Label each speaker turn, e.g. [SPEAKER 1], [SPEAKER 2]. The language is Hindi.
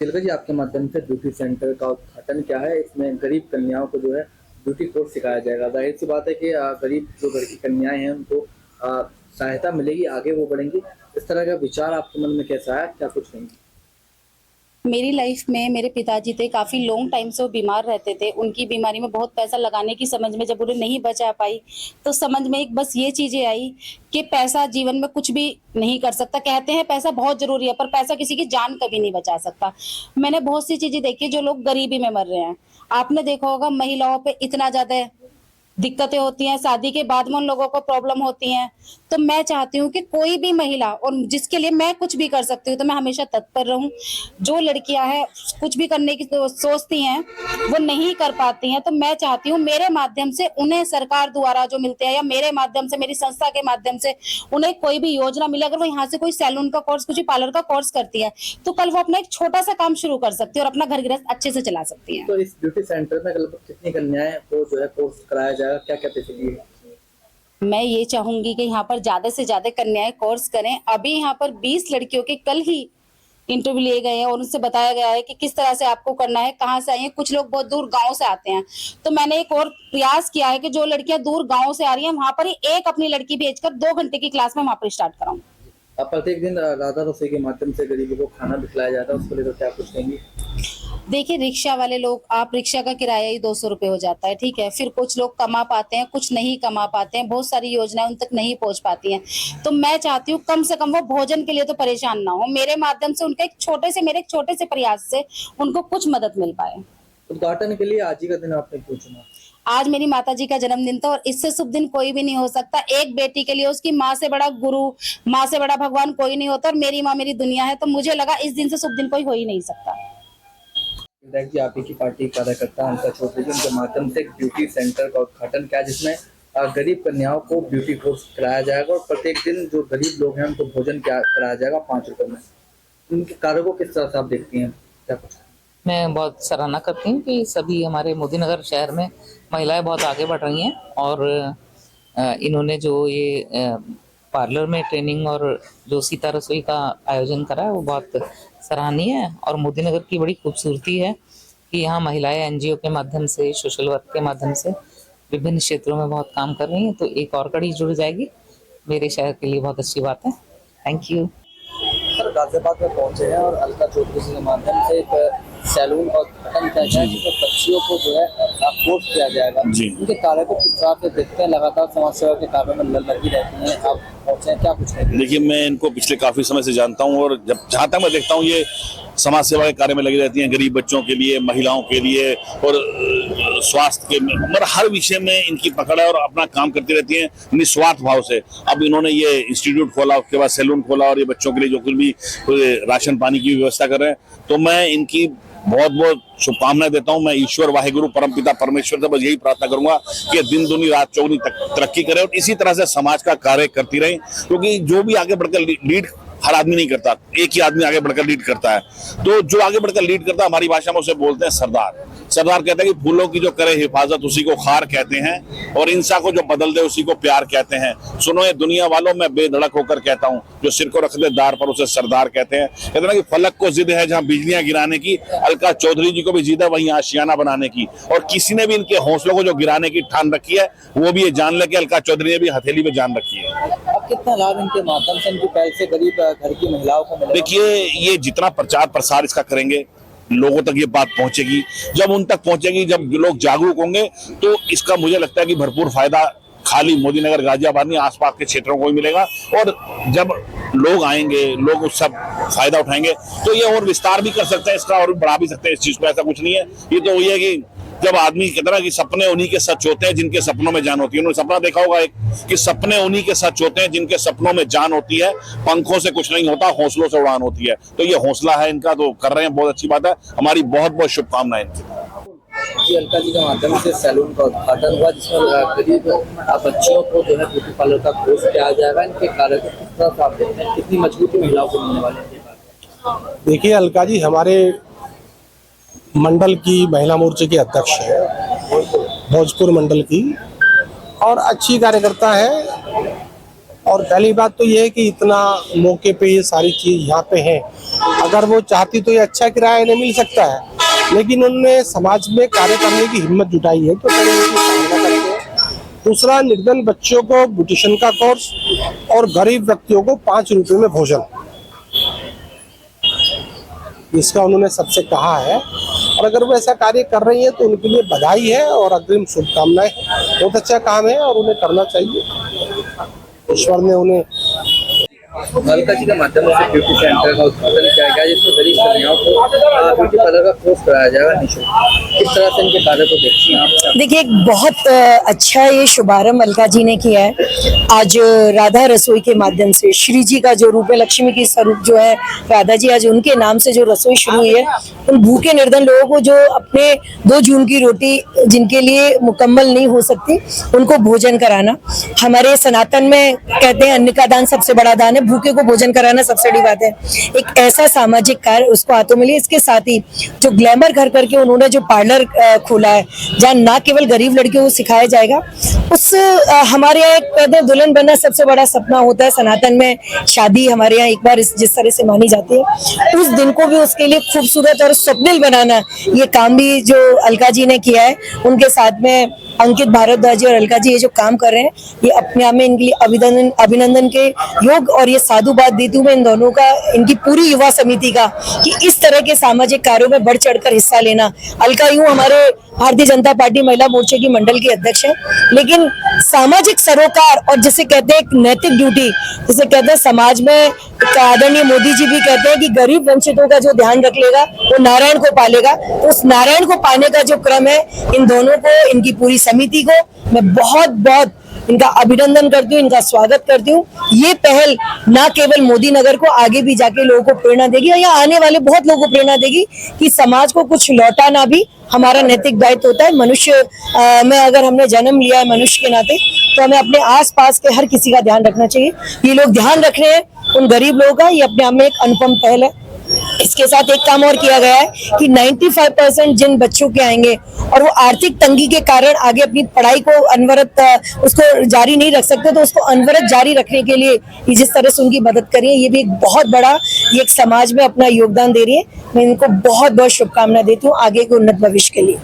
[SPEAKER 1] तिलका जी, आपके माध्यम से ब्यूटी सेंटर का उद्घाटन क्या है? इसमें गरीब कन्याओं को जो है ब्यूटी कोर्स सिखाया जाएगा। जाहिर सी बात है कि गरीब जो घर की कन्याएं हैं उनको सहायता मिलेगी, आगे वो बढ़ेंगी। इस तरह का विचार आपके मन में कैसा है, क्या कुछ नहीं?
[SPEAKER 2] मेरी लाइफ में मेरे पिताजी थे, काफ़ी लॉन्ग टाइम से वो बीमार रहते थे। उनकी बीमारी में बहुत पैसा लगाने की समझ में जब उन्हें नहीं बचा पाई, तो समझ में एक बस ये चीज़ें आई कि पैसा जीवन में कुछ भी नहीं कर सकता। कहते हैं पैसा बहुत ज़रूरी है, पर पैसा किसी की जान कभी नहीं बचा सकता। मैंने बहुत सी चीज़ें देखी जो लोग गरीबी में मर रहे हैं। आपने देखा होगा महिलाओं पे इतना ज़्यादा दिक्कतें होती हैं, शादी के बाद में उन लोगों को प्रॉब्लम होती हैं। तो मैं चाहती हूँ कि कोई भी महिला, और जिसके लिए मैं कुछ भी कर सकती हूँ तो मैं हमेशा तत्पर रहूँ। जो लड़कियां हैं कुछ भी करने की सोचती हैं, वो नहीं कर पाती हैं, तो मैं चाहती हूँ मेरे माध्यम से उन्हें सरकार द्वारा जो मिलते हैं, या मेरे माध्यम से, मेरी संस्था के माध्यम से उन्हें कोई भी योजना मिले। अगर वो यहाँ से कोई सैलून का कोर्स, कुछ पार्लर का कोर्स करती है, तो कल वो अपना एक छोटा सा काम शुरू कर सकती है और अपना घर गृहस्थ अच्छे से चला सकती है।
[SPEAKER 1] तो इस ब्यूटी सेंटर में लगभग कितनी कन्याएं को जो है कोर्स कराया जाएगा, क्या क्या फैसिलिटी है?
[SPEAKER 2] मैं ये चाहूंगी कि यहाँ पर ज्यादा से ज्यादा कन्याएं कोर्स करें। अभी यहाँ पर 20 लड़कियों के कल ही इंटरव्यू लिए गए हैं और उनसे बताया गया है कि किस तरह से आपको करना है, कहाँ से आई हैं। कुछ लोग बहुत दूर गांव से आते हैं, तो मैंने एक और प्रयास किया है कि जो लड़कियां दूर गांव से आ रही हैं, वहां पर ही एक अपनी लड़की भेजकर 2 घंटे की क्लास में वहां पर स्टार्ट कराऊं।
[SPEAKER 1] अब प्रत्येक दिन राधा रसोई के माध्यम से गरीबों को खाना भी खिलाया जाता है, उसको लेकर क्या कुछ कहेंगे?
[SPEAKER 2] देखिए, रिक्शा वाले लोग, आप रिक्शा का किराया ही 200 रुपये हो जाता है, ठीक है। फिर कुछ लोग कमा पाते हैं, कुछ नहीं कमा पाते हैं, बहुत सारी योजनाएं उन तक नहीं पहुंच पाती हैं। तो मैं चाहती हूँ कम से कम वो भोजन के लिए तो परेशान ना हो। मेरे माध्यम से उनके मेरे एक छोटे से प्रयास से उनको कुछ मदद मिल पाए।
[SPEAKER 1] उद्घाटन के लिए आज ही का दिन आपने क्यों चुना?
[SPEAKER 2] आज मेरी माताजी का जन्मदिन था और इससे शुभ दिन कोई भी नहीं हो सकता। एक बेटी के लिए उसकी माँ से बड़ा गुरु, माँ से बड़ा भगवान कोई नहीं होता, और मेरी माँ मेरी दुनिया है। तो मुझे लगा इस दिन से शुभ दिन कोई हो ही नहीं सकता।
[SPEAKER 1] विधायक जी, आप ही की पार्टी कार्यकर्ता अंका चौधरी जी, उनके माध्यम से एक ब्यूटी सेंटर का उद्घाटन किया, जिसमें गरीब कन्याओं को ब्यूटी कोर्स कराया जाएगा और प्रत्येक दिन जो गरीब लोग हैं उनको भोजन कराया जाएगा 5 रुपए में। उनके कार्यों को किस तरह से आप देखती हैं, क्या कुछ?
[SPEAKER 3] मैं बहुत सराहना करती हूँ कि सभी हमारे मोदीनगर शहर में महिलाएं बहुत आगे बढ़ रही हैं, और इन्होंने जो ये पार्लर में ट्रेनिंग और जो सीता रसोई का आयोजन करा है वो बहुत सराहनीय है। और मोदीनगर की बड़ी खूबसूरती है कि यहाँ महिलाएं एनजीओ के माध्यम से, सोशल वर्क के माध्यम से विभिन्न क्षेत्रों में बहुत काम कर रही हैं। तो एक और कड़ी जुड़ जाएगी, मेरे शहर के लिए बहुत अच्छी बात है। Thank you.
[SPEAKER 1] सर, गाजियाबाद में पहुंचे हैं और अलका चौधरी जी के माध्यम से एक सैलून का उद्घाटन किया जाएगा, जिसमें बच्चियों को जो है कोर्स किया जाएगा। उनके कार्य को किस तरह से देखते हैं? लगातार समाज सेवा के कार्यों में लगी रहती हैं, आप पहुंचे हैं, क्या कुछ है?
[SPEAKER 4] देखिए, मैं इनको पिछले काफी समय से जानता हूं, और जब जहां तक मैं देखता हूं ये समाज सेवा के कार्य में लगी रहती हैं, गरीब बच्चों के लिए, महिलाओं के लिए, और स्वास्थ्य के, मतलब हर विषय में इनकी पकड़ है और अपना काम करती रहती हैं निस्वार्थ भाव से। अब इन्होंने ये इंस्टीट्यूट खोला, उसके बाद सैलून खोला, और ये बच्चों के लिए जो कुछ भी राशन पानी की व्यवस्था कर रहे हैं, तो मैं इनकी बहुत बहुत शुभकामनाएं देता हूं। मैं ईश्वर वाहिगुरु परमपिता परमेश्वर से बस यही प्रार्थना करूंगा कि दिन दुनी रात चौगुनी तरक्की करे और इसी तरह से समाज का कार्य करती रहे, क्योंकि जो भी आगे बढ़कर लीड हर आदमी नहीं करता, एक ही आदमी आगे बढ़कर लीड करता है। तो जो आगे बढ़कर लीड करता है, हमारी भाषा में उसे बोलते हैं सरदार। सरदार कहते हैं कि फूलों की जो करे हिफाजत उसी को खार कहते हैं, और इंसान को जो बदल दे उसी को प्यार कहते हैं। सुनो ये दुनिया वालों, मैं बेधड़क होकर कहता हूँ, जो सिर को रख दे दार पर उसे सरदार कहते हैं। कहते हैं कि फलक को जिद है जहाँ बिजलियां गिराने की, अलका चौधरी जी को भी जिद है वहीं आशियाना बनाने की। और किसी ने भी इनके हौसलों को जो गिराने की ठान रखी है, वो भी ये जान ले कि अलका चौधरी ने भी हथेली में जान रखी है।
[SPEAKER 1] अब कितना लाभ इनके माध्यम से, इनकी पहल से गरीब घर की महिलाओं को मिलेगा?
[SPEAKER 4] देखिए, ये जितना प्रचार प्रसार इसका करेंगे, लोगों तक ये बात पहुंचेगी। जब उन तक पहुंचेगी, जब लोग जागरूक होंगे, तो इसका मुझे लगता है कि भरपूर फायदा खाली मोदीनगर गाजियाबाद नहीं, आसपास के क्षेत्रों को भी मिलेगा। और जब लोग आएंगे, लोग उस सब फायदा उठाएंगे, तो ये और विस्तार भी कर सकते हैं इसका, और बढ़ा भी सकते हैं इस चीज को। ऐसा कुछ नहीं है। ये तो वही है कि जब आदमी कहता है कि सपने उन्हीं के सच होते हैं जिनके सपनों में जान होती है। उन्होंने सपना देखा होगा एक, कि सपने उन्हीं के सच होते हैं जिनके सपनों में जान होती है। पंखों से कुछ नहीं होता, हौसलों से उड़ान होती है। तो ये हौसला है इनका, तो कर रहे हैं, बहुत अच्छी बात है। हमारी बहुत बहुत शुभकामनाएं इनकी।
[SPEAKER 1] अलका जी के माध्यम से सैलून का उद्घाटन हुआ, जिसमें गरीब बच्चियों को जो है ब्यूटी पार्लर का कोर्स किया जाएगा। इनके कार्य को किस तरह से आप देखते हैं, कितनी मजबूती महिलाओं को मिलने वाली है?
[SPEAKER 5] देखिए, अलका जी हमारे मंडल की महिला मोर्चे की अध्यक्ष है, भोजपुर मंडल की, और अच्छी कार्यकर्ता है। और पहली बात तो ये है कि इतना मौके पे ये सारी चीज यहाँ पे है, अगर वो चाहती तो ये अच्छा किराया इन्हें मिल सकता है, लेकिन उन्होंने समाज में कार्य करने की हिम्मत जुटाई है, तो चलो उनकी सराहना करते हैं। दूसरा, निर्धन बच्चों को ब्यूटिशियन का कोर्स और गरीब व्यक्तियों को 5 रुपए में भोजन, इसका उन्होंने सबसे कहा है। और अगर वो ऐसा कार्य कर रही है तो उनके लिए बधाई है और अग्रिम शुभकामनाएं। बहुत अच्छा काम है और उन्हें करना चाहिए। ईश्वर ने उन्हें
[SPEAKER 1] अलका जी के माध्यम से ब्यूटी सेंटर का उद्घाटन किया गया, जिसमें गरीब कन्याओं को ब्यूटी पार्लर का कोर्स कराया जाएगा निःशुल्क। किस तरह से इनके कार्य को देखती हैं आप?
[SPEAKER 6] देखिए, एक बहुत अच्छा ये शुभारंभ अलका जी ने किया है। आज राधा रसोई के माध्यम से श्री जी का जो रूप है, लक्ष्मी की स्वरूप जो है राधा जी, आज उनके नाम से जो रसोई शुरू हुई है, उन भूखे निर्धन लोगों को जो अपने 2 जून की रोटी जिनके लिए मुकम्मल नहीं हो सकती, उनको भोजन कराना। हमारे सनातन में कहते हैं अन्न का दान सबसे बड़ा दान है, भूखे को भोजन कराना सबसे बड़ी बात है। एक ऐसा सामाजिक कार्य उसको हाथों में लिया। इसके साथ ही जो ग्लैमर घर करके उन्होंने जो पार्लर खोला है, जहाँ ना केवल गरीब लड़कियों को सिखाया जाएगा, उस हमारे यहाँ एक कहते हैं दुल्हन बनना सबसे बड़ा सपना होता है। सनातन में शादी हमारे यहाँ एक बार जिस तरह से मानी जाती है, उस दिन को भी उसके लिए खूबसूरत और स्वप्निल बनाना, ये काम भी जो अलका जी ने किया है, उनके साथ में अंकित भारद्वाज जी और अलका जी ये जो काम कर रहे हैं, ये अपने आप में इनके लिए अभिनंदन के योग। और ये साधुवाद देती हूँ मैं इन दोनों का, इनकी पूरी युवा समिति का, कि इस तरह के सामाजिक कार्यों में बढ़ चढ़कर हिस्सा लेना। अलका यूं हमारे भारतीय जनता पार्टी महिला मोर्चे की मंडल की अध्यक्ष है, लेकिन सामाजिक सरोकार और जिसे कहते हैं एक नैतिक ड्यूटी, जिसे कहते हैं समाज में, आदरणीय मोदी जी भी कहते हैं कि गरीब वंचितों का जो ध्यान रख लेगा वो नारायण को पालेगा। तो उस नारायण को पाने का जो क्रम है, इन दोनों को, इनकी पूरी समिति को मैं बहुत बहुत इनका अभिनंदन करती हूँ, इनका स्वागत करती हूँ। ये पहल ना केवल मोदी नगर को आगे भी जाके लोगों को प्रेरणा देगी, और यहाँ आने वाले बहुत लोगों को प्रेरणा देगी कि समाज को कुछ लौटाना भी हमारा नैतिक दायित्व होता है। मनुष्य में अगर हमने जन्म लिया है मनुष्य के नाते, तो हमें अपने आसपास के हर किसी का ध्यान रखना चाहिए। ये लोग ध्यान रख रहे हैं उन गरीब लोगों का, ये अपने आप में एक अनुपम पहल है। इसके साथ एक काम और किया गया है कि 95% जिन बच्चों के आएंगे और वो आर्थिक तंगी के कारण आगे अपनी पढ़ाई को अनवरत उसको जारी नहीं रख सकते, तो उसको अनवरत जारी रखने के लिए ये जिस तरह से उनकी मदद करिए, ये भी एक बहुत बड़ा, ये एक समाज में अपना योगदान दे रही है। मैं इनको बहुत बहुत शुभकामनाएं देती हूँ आगे के उन्नत भविष्य के लिए।